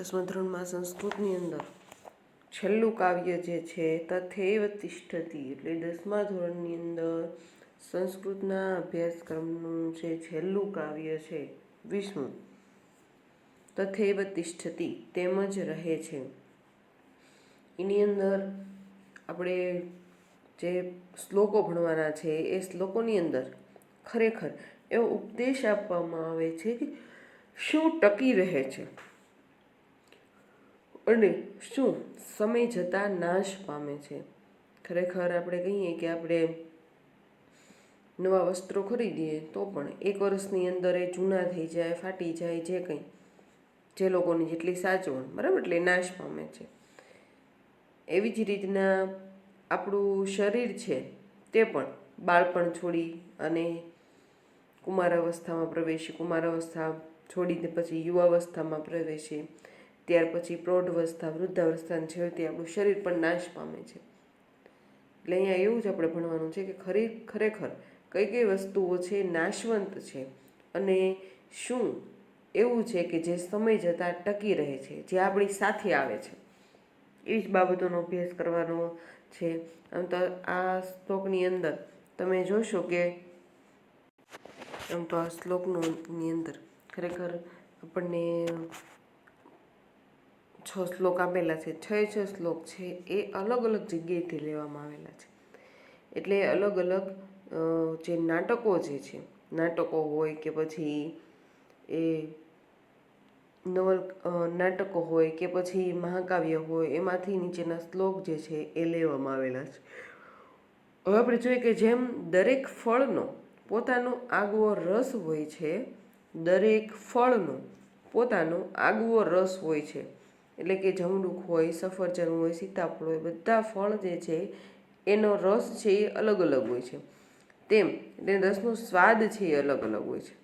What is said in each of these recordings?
દસમા ધોરણમાં સંસ્કૃતની અંદર છેલ્લું કાવ્ય જે છે તથૈવ તિષ્ઠતિ, એટલે 10મા ધોરણની અંદર સંસ્કૃતના અભ્યાસક્રમનું જે છેલ્લું કાવ્ય છે 20મું, તથૈવ તિષ્ઠતિ, તેમજ રહે છે. એની અંદર આપણે જે શ્લોકો ભણવાના છે એ શ્લોકોની અંદર ખરેખર એવો ઉપદેશ આપવામાં આવે છે કે શું ટકી રહે છે અને શું સમય જતાં નાશ પામે છે. ખરેખર આપણે કહીએ કે આપણે નવા વસ્ત્રો ખરીદીએ તો પણ 1 વર્ષની અંદર એ જૂના થઈ જાય, ફાટી જાય, જે કંઈ જે લોકોની જેટલી સાચવણ, બરાબર, એટલે નાશ પામે છે. એવી જ રીતના આપણું શરીર છે તે પણ બાળપણ છોડી અને કુમારાવસ્થામાં પ્રવેશી, કુમારાવસ્થા છોડીને પછી યુવાવસ્થામાં પ્રવેશી, ત્યાર પછી પ્રૌઢાવસ્થા, વૃદ્ધાવસ્થાને છેવટે આપણું શરીર પણ નાશ પામે છે. એટલે અહીંયા એવું જ આપણે ભણવાનું છે કે ખરેખર કઈ કઈ વસ્તુઓ છે નાશવંત છે અને શું એવું છે કે જે સમય જતાં ટકી રહે છે, જે આપણી સાથે આવે છે. એવી જ બાબતોનો અભ્યાસ કરવાનો છે. આમ તો આ શ્લોકની અંદર તમે જોશો કે આ શ્લોકની અંદર ખરેખર આપણને 6 શ્લોક આપેલા છે. 6 શ્લોક છે એ અલગ અલગ જગ્યાએથી લેવામાં આવેલા છે. એટલે અલગ અલગ જે નાટકો જે છે, નાટકો હોય કે પછી એ નાટકો હોય કે પછી મહાકાવ્ય હોય, એમાંથી નીચેના શ્લોક જે છે એ લેવામાં આવેલા છે. હવે આપણે જોઈએ કે જેમ દરેક ફળનો પોતાનો આગવો રસ હોય છે, દરેક ફળનો પોતાનો આગવો રસ હોય છે, એટલે કે જમરૂખ હોય, સફરજન હોય, સીતાફળ હોય, બધા ફળ જે છે એનો રસ છે એ અલગ અલગ હોય છે. તેમ એટલે રસનો સ્વાદ છે એ અલગ અલગ હોય છે.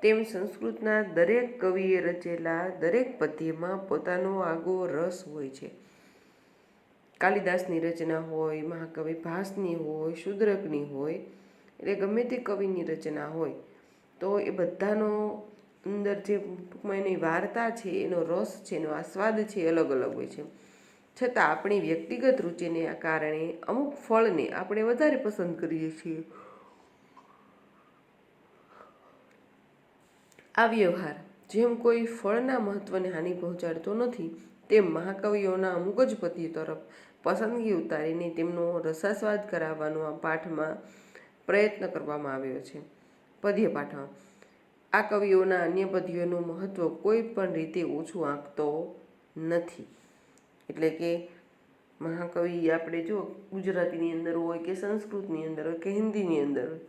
તેમ સંસ્કૃતના દરેક કવિએ રચેલા દરેક પદ્યમાં પોતાનો આગવો રસ હોય છે. કાલિદાસની રચના હોય, મહાકવિ ભાસની હોય, શૂદ્રકની હોય, એટલે ગમે તે કવિની રચના હોય તો એ બધાનો અંદર જે ટૂંકમાં એની વાર્તા છે, એનો રસ છે, એનો આસ્વાદ છે એ અલગ અલગ હોય છે. છતાં આપણી વ્યક્તિગત રુચિને કારણે અમુક ફળને આપણે વધારે પસંદ કરીએ છીએ. આ વ્યવહાર જેમ કોઈ ફળના મહત્વને હાનિ પહોંચાડતો નથી, તેમ મહાકવિઓના અમુક જ પદ્યો તરફ પસંદગી ઉતારીને તેમનો રસાસ્વાદ કરાવવાનો આ પાઠમાં પ્રયત્ન કરવામાં આવ્યો છે. પદ્યપાઠમાં આ કવિઓના અન્ય પદ્યોનું મહત્વ કોઈ પણ રીતે ઓછું આંકતો નથી. એટલે કે મહાકવિ આપણે જો ગુજરાતીની અંદર હોય કે સંસ્કૃતની અંદર હોય કે હિન્દીની અંદર હોય,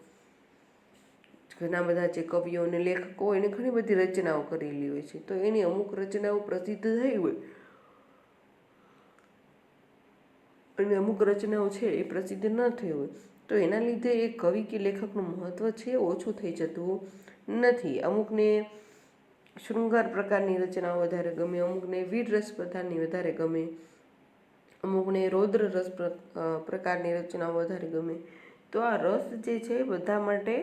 ઘણા બધા જે કવિઓ અને લેખકો હોય એને ઘણી બધી રચનાઓ કરેલી હોય છે. તો એની અમુક રચનાઓ પ્રસિદ્ધ થઈ હોય અને અમુક રચનાઓ છે એ પ્રસિદ્ધ ન થઈ હોય, તો એના લીધે એ કવિ કે લેખકનું મહત્વ છે ઓછું થઈ જતું નથી. અમુકને શૃંગાર પ્રકારની રચનાઓ વધારે ગમે, અમુકને વીર રસ પ્રકારની વધારે ગમે, અમુકને રૌદ્ર રસ પ્રકારની રચનાઓ વધારે ગમે. તો આ રસ જે છે બધા માટે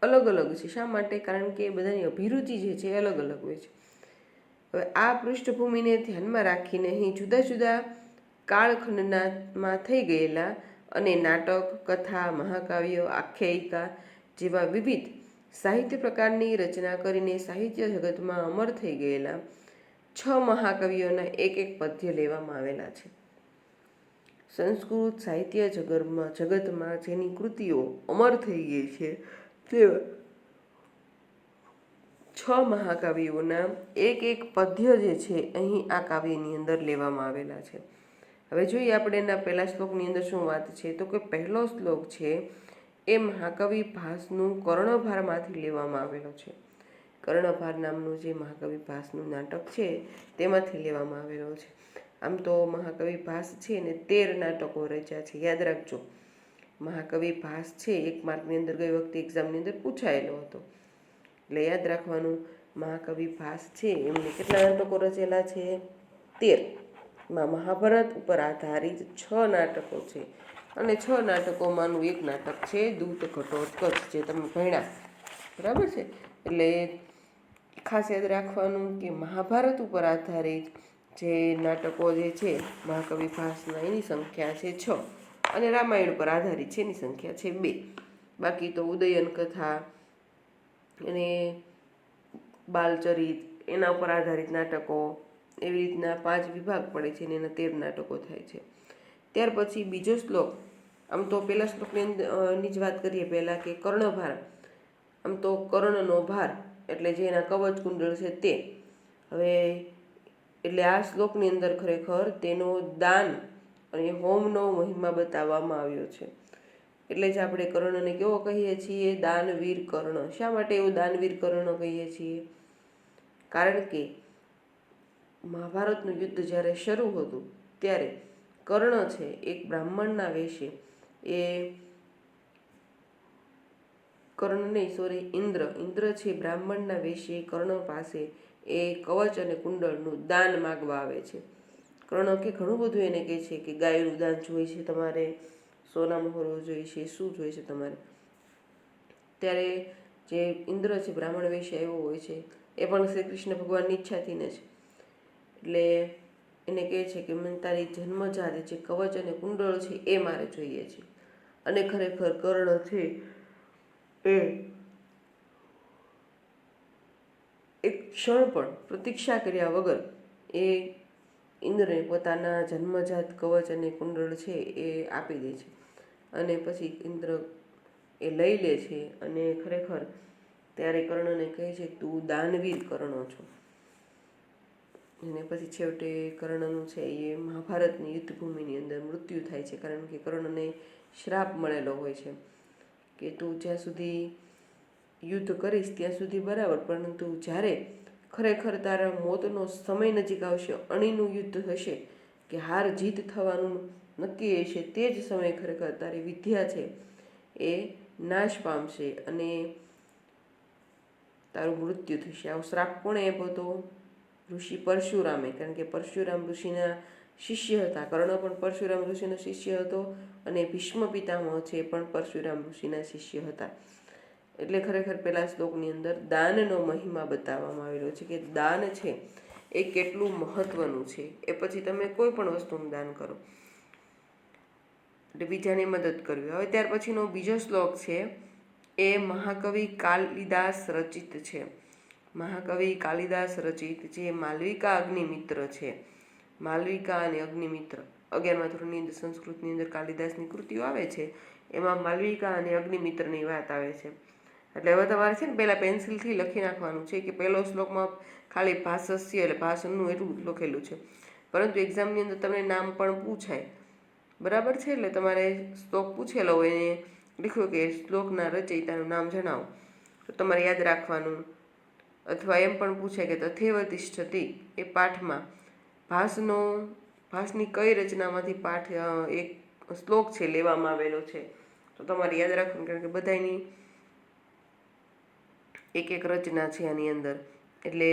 અલગ અલગ છે. શા માટે? કારણ કે બધાની અભિરુચિ જે છે એ અલગ અલગ હોય છે. હવે આ પૃષ્ઠભૂમિને ધ્યાનમાં રાખીને અહીં જુદા જુદા કાળખંડમાં થઈ ગયેલા અને નાટક, કથા, મહાકાવ્ય, આખ્યાયિકા જેવા વિવિધ સાહિત્ય પ્રકારની રચના કરીને સાહિત્ય જગતમાં અમર થઈ ગયેલા 6 મહાકવિઓના એક એક પદ્ય લેવામાં આવેલા છે. સંસ્કૃત સાહિત્ય જગતમાં જેની કૃતિઓ અમર થઈ ગઈ છે તેવા 6 મહાકાવ્યોના એક એક પદ્ય જે છે અહીં આ કાવ્યની અંદર લેવામાં આવેલા છે. હવે જોઈએ આપણે એના પહેલા શ્લોકની અંદર શું વાત છે, તો કે પહેલો શ્લોક છે એ મહાકવિ ભાસનું કર્ણભારમાંથી લેવામાં આવેલો છે. કર્ણભાર નામનું જે મહાકવિ ભાસનું નાટક છે તેમાંથી લેવામાં આવેલો છે. આમ તો મહાકવિ ભાસ છે ને 13 નાટકો રચ્યા છે. યાદ રાખજો, મહાકવિ ભાસ છે 1 માર્કની અંદર ગઈ વખતે એક્ઝામની અંદર પૂછાયેલો હતો, એટલે યાદ રાખવાનું. મહાકવિ ભાસ છે એમને કેટલા નાટકો રચેલા છે? 13. માં મહાભારત ઉપર આધારિત 6 નાટકો છે અને 6 નાટકોમાંનું એક નાટક છે દૂત ઘટોત્કચ, જે તમે ભણ્યા, બરાબર છે. એટલે ખાસ યાદ રાખવાનું કે મહાભારત ઉપર આધારિત જે નાટકો જે છે મહાકવિ ભાસના એની સંખ્યા છે 6 અને રામાયણ ઉપર આધારિત છે એની સંખ્યા છે 2. બાકી તો ઉદયન કથા અને બાલચરિત એના ઉપર આધારિત નાટકો એવી રીતના 5 વિભાગ પડે છે અને એના 13 નાટકો થાય છે. ત્યાર પછી બીજો શ્લોક, આમ તો પહેલા શ્લોકની જ વાત કરીએ પહેલાં કે કર્ણભાર, આમ તો કર્ણનો ભાર એટલે જે એના કવચ કુંડળ છે તે. હવે એટલે આ શ્લોકની અંદર ખરેખર તેનો દાન અને હોમનો મહિમા બતાવવામાં આવ્યો છે. એટલે જ આપણે કર્ણને કેવો કહીએ છીએ? દાનવીર કર્ણ. શા માટે એવું દાનવીર કર્ણ કહીએ છીએ? કારણ કે મહાભારતનું યુદ્ધ જ્યારે શરૂ હતું ત્યારે કર્ણ છે એક બ્રાહ્મણના વેશે, એ ઇન્દ્ર છે બ્રાહ્મણના વેશે કર્ણ પાસે એ કવચ અને કુંડળનું દાન માગવા આવે છે. કર્ણ કે ઘણું બધું એને કહે છે કે ગાયનું દાન જોઈએ છે તમારે, સોના મોહરો જોઈએ છે, શું જોઈએ છે તમારે. ત્યારે જે ઇન્દ્ર છે બ્રાહ્મણ વેશે આવ્યો હોય છે, એ પણ શ્રી કૃષ્ણ ભગવાનની ઈચ્છાથી જ. એટલે એને કહે છે કે મને તારી જન્મજાત જે કવચ અને કુંડળ છે એ મારે જોઈએ છે. અને ખરેખર કર્ણ છે એ એક ક્ષણ પણ પ્રતીક્ષા કર્યા વગર એ ઇન્દ્રને પોતાના જન્મજાત કવચ અને કુંડળ છે એ આપી દે છે. અને પછી ઇન્દ્ર એ લઈ લે છે અને ખરેખર ત્યારે કર્ણને કહે છે કે તું દાનવીર કર્ણ છો. અને પછી છેવટે કર્ણનું છે એ મહાભારતની યુદ્ધભૂમિની અંદર મૃત્યુ થાય છે, કારણ કે કર્ણને શ્રાપ મળેલો હોય છે કે તું જ્યાં સુધી યુદ્ધ કરીશ ત્યાં સુધી બરાબર, પરંતુ જ્યારે ખરેખર તારા મોતનો સમય નજીક આવશે, અણીનું યુદ્ધ હશે કે હાર જીત થવાનું નક્કી હશે, તે જ સમયે ખરેખર તારી વિદ્યા છે એ નાશ પામશે અને તારું મૃત્યુ થશે. આવો શ્રાપ કોણે આપ્યો હતો? ઋષિ પરશુરામે. કારણ કે પરશુરામ ઋષિના શિષ્ય હતા. કર્ણ પણ પરશુરામ ઋષિનો શિષ્ય હતો અને ભીષ્મ પિતામહ છે પણ પરશુરામ ઋષિના શિષ્ય હતા. એટલે ખરેખર પેલા શ્લોકની અંદર દાનનો મહિમા બતાવવામાં આવેલો છે કે દાન છે એ કેટલું મહત્વનું છે. એ પછી તમે કોઈ પણ વસ્તુનું દાન કરો એટલે બીજાની મદદ કરવી. હવે ત્યાર પછીનો બીજો શ્લોક છે એ મહાકવિ કાલિદાસ રચિત છે. મહાકવિ કાલિદાસ રચિત જે માલવિકા અગ્નિમિત્ર છે. માલવિકા અને અગ્નિમિત્ર 11મા ધોરણની અંદર સંસ્કૃતની અંદર કાલિદાસની કૃતિઓ આવે છે, એમાં માલવિકા અને અગ્નિમિત્રની વાત આવે છે. એટલે હવે તમારે છે ને પહેલાં પેન્સિલથી લખી નાખવાનું છે કે પહેલો શ્લોકમાં ખાલી ભાષસ્ય એટલે ભાષણનું એટલું લખેલું છે, પરંતુ એક્ઝામની અંદર તમને નામ પણ પૂછાય, બરાબર છે. એટલે તમારે શ્લોક પૂછેલો હોય એને લખ્યું કે શ્લોકના રચયિતાનું નામ જણાવો, તો તમારે યાદ રાખવાનું. અથવા એમ પણ પૂછાય કે તથૈવ તિષ્ઠતિ એ પાઠમાં ભાસની કઈ રચનામાંથી પાઠ એક શ્લોક છે લેવામાં આવેલો છે, તો તમારે યાદ રાખવાનું. કારણ કે બધાની એક એક રચના છે આની અંદર. એટલે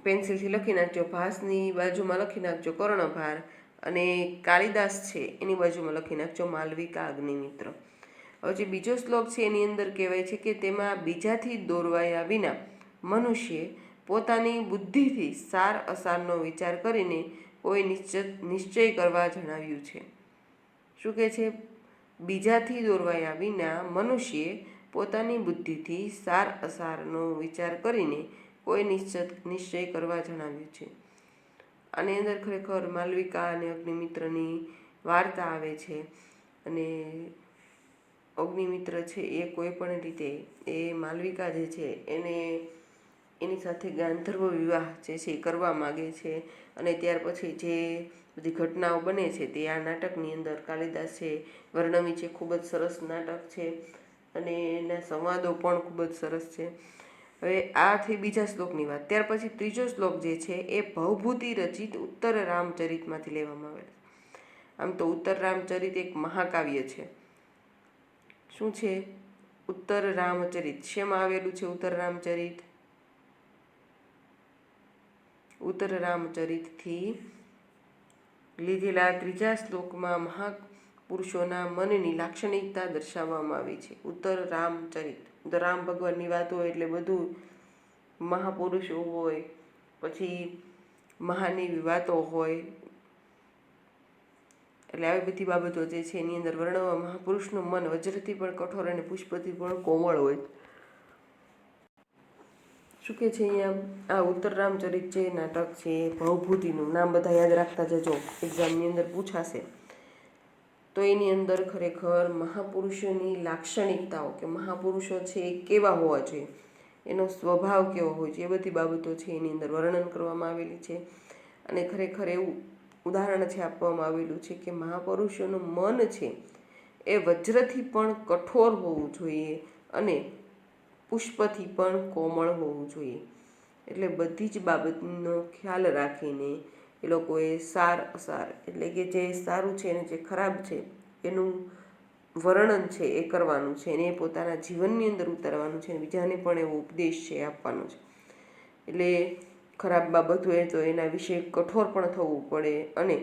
પેન્સિલથી લખી નાખજો. ભાસની બાજુમાં લખી નાખજો કર્ણભાર અને કાલિદાસ છે એની બાજુમાં લખી નાખજો માલવિકા અગ્નિમિત્ર. હવે જે બીજો શ્લોક છે એની અંદર કહેવાય છે કે તેમાં બીજાથી દોરવાયા વિના મનુષ્ય પોતાની બુદ્ધિથી સાર અસારનો વિચાર કરીને કોઈ નિશ્ચય કરવા જણાવ્યું છે. શું કહે છે? બીજાથી દોરવાયા વિના મનુષ્યે પોતાની બુદ્ધિથી સાર અસારનો વિચાર કરીને કોઈ નિશ્ચય કરવા જણાવ્યું છે. આની અંદર ખરેખર માલવિકા અને અગ્નિમિત્રની વાર્તા આવે છે. અને અગ્નિમિત્ર છે એ કોઈ પણ રીતે એ માલવિકા જે છે એની સાથે ગાંધર્વ વિવાહ જે છે એ કરવા માગે છે. અને ત્યાર પછી જે બધી ઘટનાઓ બને છે તે આ નાટકની અંદર કાલિદાસે વર્ણવી છે. ખૂબ જ સરસ નાટક છે અને એના સંવાદો પણ ખૂબ જ સરસ છે. હવે આ થઈ બીજા શ્લોકની વાત. ત્યાર પછી ત્રીજો શ્લોક જે છે એ ભવભૂતિ રચિત ઉત્તર રામચરિતમાંથી લેવામાં આવેલ. આમ તો ઉત્તર રામચરિત એક મહાકાવ્ય છે. શું છે? ઉત્તર રામચરિત. શેમાં આવેલું છે ઉત્તર રામચરિત? ઉત્તર રામચરિતથી લીધેલા ત્રીજા શ્લોકમાં મહાપુરુષોના મનની લાક્ષણિકતા દર્શાવવામાં આવી છે. ઉત્તર રામચરિત. તો રામ ભગવાનની વાત હોય એટલે બધું મહાપુરુષો હોય, પછી મહાની વાતો હોય, એટલે આવી બધી બાબતો જે છે એની અંદર વર્ણવવા મહાપુરુષનું મન વજ્રથી પણ કઠોર અને પુષ્પથી પણ કોમળ હોય. શું કે છે અહીંયા, આ ઉત્તર રામચરિત જે નાટક છે ભવભૂતિનું નામ બધા યાદ રાખતા જજો, એક્ઝામની અંદર પૂછાશે. તો એની અંદર ખરેખર મહાપુરુષોની લાક્ષણિકતાઓ કે મહાપુરુષો છે એ કેવા હોવા જોઈએ, એનો સ્વભાવ કેવો હોય છે, એ બધી બાબતો છે એની અંદર વર્ણન કરવામાં આવેલી છે. અને ખરેખર એવું ઉદાહરણ છે આપવામાં આવેલું છે કે મહાપુરુષોનું મન છે એ વજ્રથી પણ કઠોર હોવું જોઈએ અને પુષ્પથી પણ કોમળ હોવું જોઈએ. એટલે બધી જ બાબતનો ખ્યાલ રાખીને એ લોકોએ સાર અસાર એટલે કે જે સારું છે અને જે ખરાબ છે એનું વર્ણન છે એ કરવાનું છે, એને પોતાના જીવનની અંદર ઉતારવાનું છે, બીજાને પણ એવો ઉપદેશ છે આપવાનો છે. એટલે ખરાબ બાબત હોય તો એના વિશે કઠોર પણ થવું પડે, અને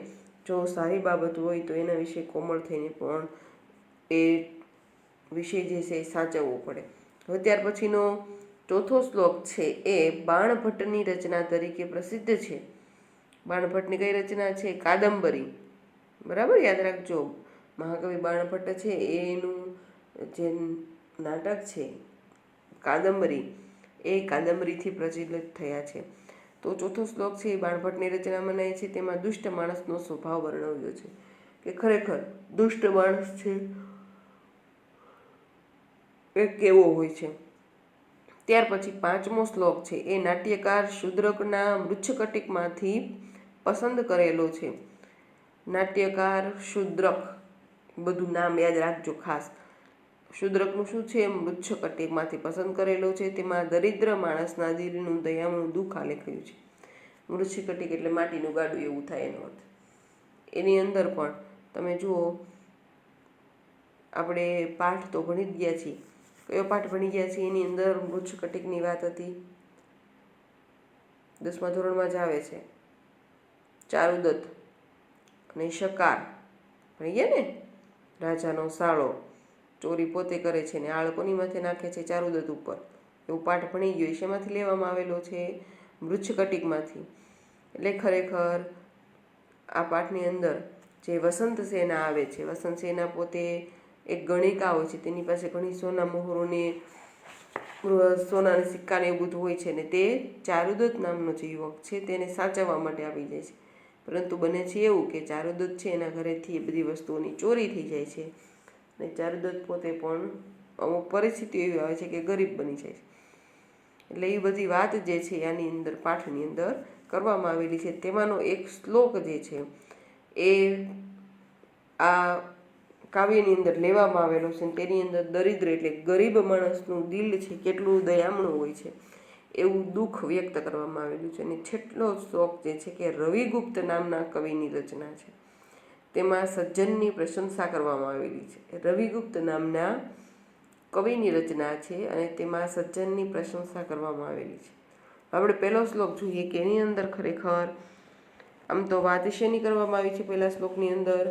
જો સારી બાબત હોય તો એના વિશે કોમળ થઈને પણ એ વિષય જે છે એ સાચવવો પડે. હવે ત્યાર પછીનો ચોથો શ્લોક છે એ બાણભટ્ટની રચના તરીકે પ્રસિદ્ધ છે. બાણભટ્ટની કઈ રચના છે? કાદંબરી. બરાબર, યાદ રાખજો. મહાકવિ બાણભટ્ટ છે એનું જે નાટક છે કાદંબરી, એ કાદંબરીથી પ્રચલિત થયા છે. તો ચોથો શ્લોક છે એ બાણભટ્ટની રચના મનાય છે. તેમાં દુષ્ટ માણસનો સ્વભાવ વર્ણવ્યો છે કે ખરેખર દુષ્ટ માણસ છે એ કેવો હોય છે. ત્યાર પછી પાંચમો શ્લોક છે એ નાટ્યકાર શૂદ્રકના મૃચ્છકટિકમાંથી પસંદ કરેલો છે. નાટ્યકાર શૂદ્રક, બધું નામ યાદ રાખજો ખાસ. શૂદ્રકનું શું છે? મૃચ્છકટિકમાંથી પસંદ કરેલો છે. તેમાં દરિદ્ર માણસના દિલનું દયાનું દુઃખ આલેખ્યું છે. મૃચ્છકટિક એટલે માટીનું ગાડું એવું થાય એનો અર્થ. એની અંદર પણ તમે જુઓ, આપણે પાઠ તો ભણી જ ગયા છીએ. કયો પાઠ ભણી ગયા છીએ? એની અંદર મૃચ્છકટિકની વાત હતી, 10મા ધોરણમાં જ આવે છે. ચારુદત્ત અને શકાર ભણી ગયા ને? રાજાનો સાળો ચોરી પોતે કરે છે ને આળ કોની માથે નાખે છે? ચારુદત્ત ઉપર. એવું પાઠ ભણી ગયો. શેમાંથી લેવામાં આવેલો છે? મૃચ્છકટિકમાંથી. એટલે ખરેખર આ પાઠની અંદર જે વસંત સેના આવે છે, વસંત સેના પોતે એક ગણિકા હોય છે, તેની પાસે ઘણી સોના મોહરોને સોનાના સિક્કાને એવું બધું હોય છે, ને તે ચારુદત્ત નામનો જે યુવક છે તેને સાચવવા માટે આવી જાય છે. પરંતુ બને છે એવું કે ચારુદત્ત છે એના ઘરેથી એ બધી વસ્તુઓની ચોરી થઈ જાય છે, અને ચારુદત્ત પોતે પણ અમુક પરિસ્થિતિ એવી આવે છે કે ગરીબ બની જાય છે. એટલે એ બધી વાત જે છે આની અંદર પાઠની અંદર કરવામાં આવેલી છે. તેમાંનો એક શ્લોક જે છે એ આ કાવ્યની અંદર લેવામાં આવેલો છે. તેની અંદર દરિદ્ર એટલે ગરીબ માણસનું દિલ છે કેટલું દયામણું હોય છે એવું દુઃખ વ્યક્ત કરવામાં આવેલું છે. અને છેલ્લો શ્લોક જે છે કે રવિગુપ્ત નામના કવિની રચના છે, તેમાં સજ્જનની પ્રશંસા કરવામાં આવેલી છે. રવિગુપ્ત નામના કવિની રચના છે અને તેમાં સજ્જનની પ્રશંસા કરવામાં આવેલી છે. આપણે પહેલો શ્લોક જોઈએ કે એની અંદર ખરેખર આમ તો વાત શેની કરવામાં આવી છે? પહેલા શ્લોકની અંદર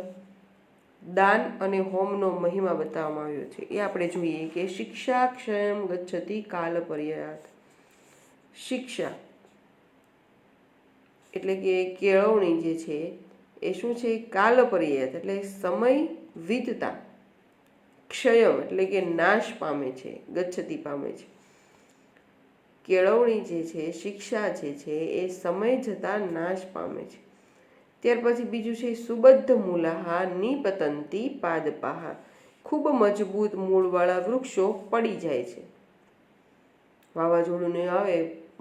દાન અને હોમનો મહિમા બતાવવામાં આવ્યો છે. એ આપણે જોઈએ કે શિક્ષા ક્ષયમ ગચ્છતિ કાલ પર્યાયાત. શિક્ષા એટલે કે કેળવણી જે છે એ શું છે? કાલ પર્યાયાત એટલે સમય વીતતા, ક્ષયમ એટલે કે નાશ પામે છે, ગચ્છતિ પામે છે. કેળવણી જે છે, શિક્ષા જે છે એ સમય જતાં નાશ પામે છે. ત્યાર પછી બીજું છે સુબદ્ધ મૂલાહા નિપતંતી પાદપાહા. ખૂબ મજબૂત મૂળવાળા વૃક્ષો પડી જાય છે. વાવાઝોડું ને આવે,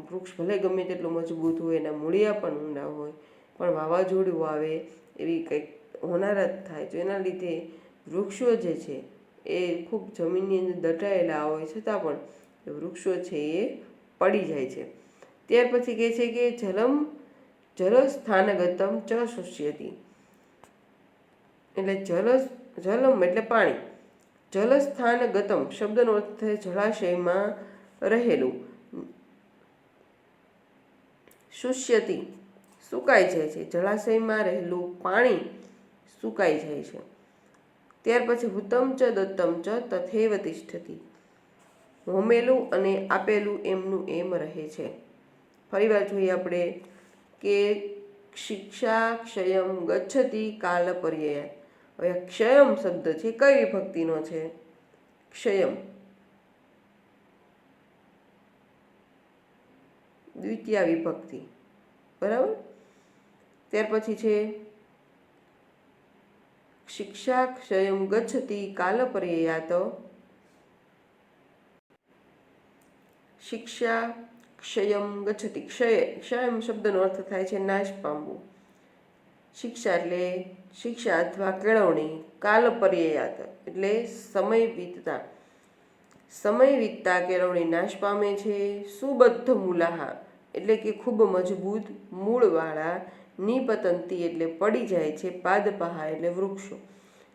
વૃક્ષ ભલે ગમે તેટલું મજબૂત હોય, એના મૂળિયા પણ ઊંડા હોય, પણ વાવાઝોડું આવે એવી કંઈક હોનારત થાય તો એના લીધે વૃક્ષો જે છે એ ખૂબ જમીનની અંદર દટાયેલા હોય છતાં પણ એ વૃક્ષો છે એ પડી જાય છે. ત્યાર પછી કહે છે કે જલસ્થાનગતમ ચ શુષ્યતિ એટલે જલમ એટલે પાણી, જલસ્થાનગતમ શબ્દનો અર્થ થાય જળાશયમાં રહેલું, શુષ્યતિ સુકાઈ જાય છે, જળાશયમાં રહેલું પાણી સુકાઈ જાય છે. ત્યાર પછી હુતમ ચ દત્તમ ચ તથૈવ તિષ્ઠતિ હોમેલું અને આપેલું એમનું એમ રહે છે. ફરીવાર જોઈએ આપણે કે શિક્ષા ક્ષયમ ગચ્છતિ કાલ પર્યય. હવે ક્ષયમ શબ્દ છે કઈ વિભક્તિનો છે? ક્ષયમ દ્વિતીય વિભક્તિ, બરાબર. ત્યાર પછી છે શિક્ષા ક્ષયમ ગચ્છતિ કાલ પર્યયાત. શિક્ષા ક્ષયમ ગચ્છતિ, ક્ષયમ શબ્દનો અર્થ થાય છે નાશ પામવું. શિક્ષા એટલે શિક્ષા અથવા કેળવણી, કાલ પર્યયાત એટલે સમય વીતતા કેળવણી નાશ પામે છે. સુબદ્ધ મૂલાહા એટલે કે ખૂબ મજબૂત મૂળવાળા. નિપતંતી એટલે પડી જાય છે. પાદપહા એટલે વૃક્ષો,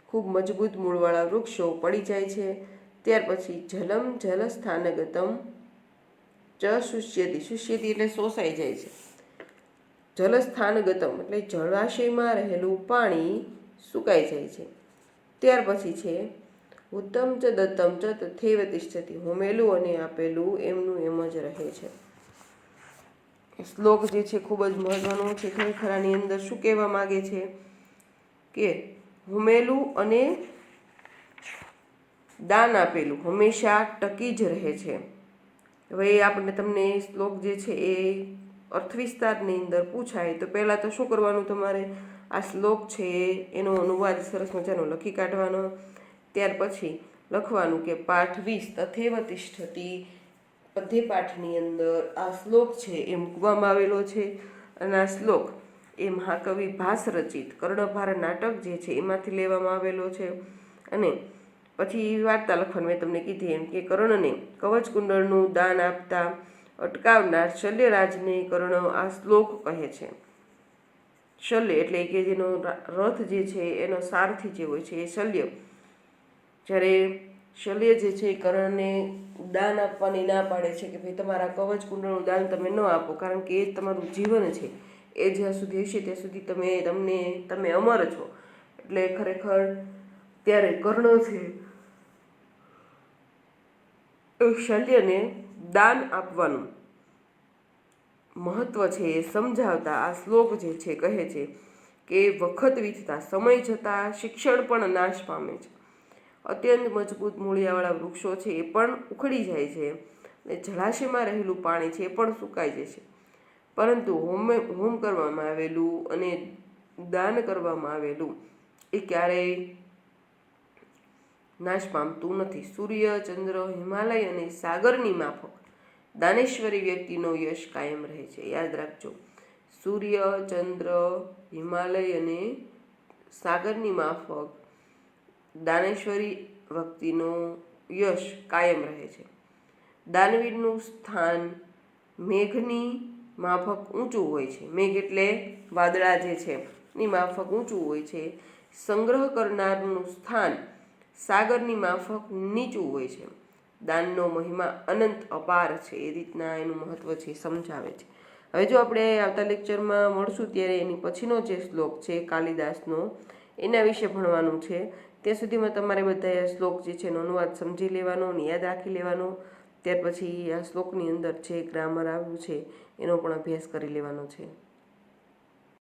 ખૂબ મજબૂત મૂળવાળા વૃક્ષો પડી જાય છે. ત્યાર પછી જલમ જલસ્થાનગતમ ચ શુષ્યતિ, શુષ્યતિ એટલે શોષાઈ જાય છે. જલસ્થાનગતમ એટલે જળાશયમાં રહેલું પાણી સુકાઈ જાય છે. ત્યાર પછી છે ઉત્તમ ચ દત્તમ ચ તથૈવ તિષ્ઠતિ, હોમેલું અને આપેલું એમનું એમ જ રહે છે. શ્લોક જે છે ખૂબ જ મહત્વનો છે. ખરેખર આની અંદર શું કહેવા માગે છે કે હોમેલું અને દાન આપેલું હંમેશા ટકી જ રહે છે. હવે આપણે તમને શ્લોક જે છે એ અર્થવિસ્તારની અંદર પૂછાય તો પહેલાં તો શું કરવાનું, તમારે આ શ્લોક છે એનો અનુવાદ સરસ મજાનો લખી કાઢવાનો. ત્યાર પછી લખવાનું કે પાઠ 20 તથૈવ તિષ્ઠતિ, પદ્ય પાઠની અંદર આ શ્લોક છે એ મૂકવામાં આવેલો છે. અને આ શ્લોક એ મહાકવિ ભાસ રચિત કર્ણભાર નાટક જે છે એમાંથી લેવામાં આવેલો છે. અને પછી વાર્તા લખવાનું મેં તમને કીધી એમ કે કર્ણને કવચ કુંડળનું દાન આપતા અટકાવનાર શલ્યરાજને કર્ણ આ શ્લોક કહે છે. શલ્ય એટલે કે જેનો રથ જે છે એનો સારથી જે હોય છે એ શલ્ય. જ્યારે શલ્ય જે છે એ કર્ણને દાન આપવાની ના પાડે છે કે ભાઈ તમારા કવચ કુંડળનું દાન તમે ન આપો, કારણ કે એ જ તમારું જીવન છે. એ જ્યાં સુધી હશે ત્યાં સુધી તમે અમર છો. એટલે ખરેખર ત્યારે કર્ણ છે શલ્યને દાન આપવાનું મહત્વ છે એ સમજાવતા આ શ્લોક જે છે કહે છે કે વખત વીતતા સમય જતાં શિક્ષણ પણ નાશ પામે છે. અત્યંત મજબૂત મૂળિયાવાળા વૃક્ષો છે એ પણ ઉખડી જાય છે. અને જળાશયમાં રહેલું પાણી છે એ પણ સુકાઈ જશે. પરંતુ હોમ કરવામાં આવેલું અને દાન કરવામાં આવેલું એ ક્યારેય નાશ પામતું નથી. સૂર્ય, ચંદ્ર, હિમાલય અને સાગરની માફક દાનેશ્વરી વ્યક્તિનો યશ કાયમ રહે છે. યાદ રાખજો, સૂર્ય, ચંદ્ર, હિમાલય અને સાગરની માફક દાનેશ્વરી વ્યક્તિનો યશ કાયમ રહે છે. દાનવીરનું સ્થાન મેઘની માફક ઊંચું હોય છે. મેઘ એટલે વાદળા જે છે ની માફક ઊંચું હોય છે. સંગ્રહ કરનારનું સ્થાન સાગરની માફક નીચું હોય છે. દાનનો મહિમા અનંત અપાર છે. એ રીતના એનું મહત્વ છે સમજાવે છે. હવે જો આપણે આવતા લેક્ચરમાં મળશું ત્યારે એની પછીનો જે શ્લોક છે કાલિદાસનો એના વિશે ભણવાનું છે. ત્યાં સુધીમાં તમારે બધા આ શ્લોક જે છે એનો અનુવાદ સમજી લેવાનો અને યાદ રાખી લેવાનો. ત્યાર પછી આ શ્લોકની અંદર જે ગ્રામર આવ્યું છે એનો પણ અભ્યાસ કરી લેવાનો છે.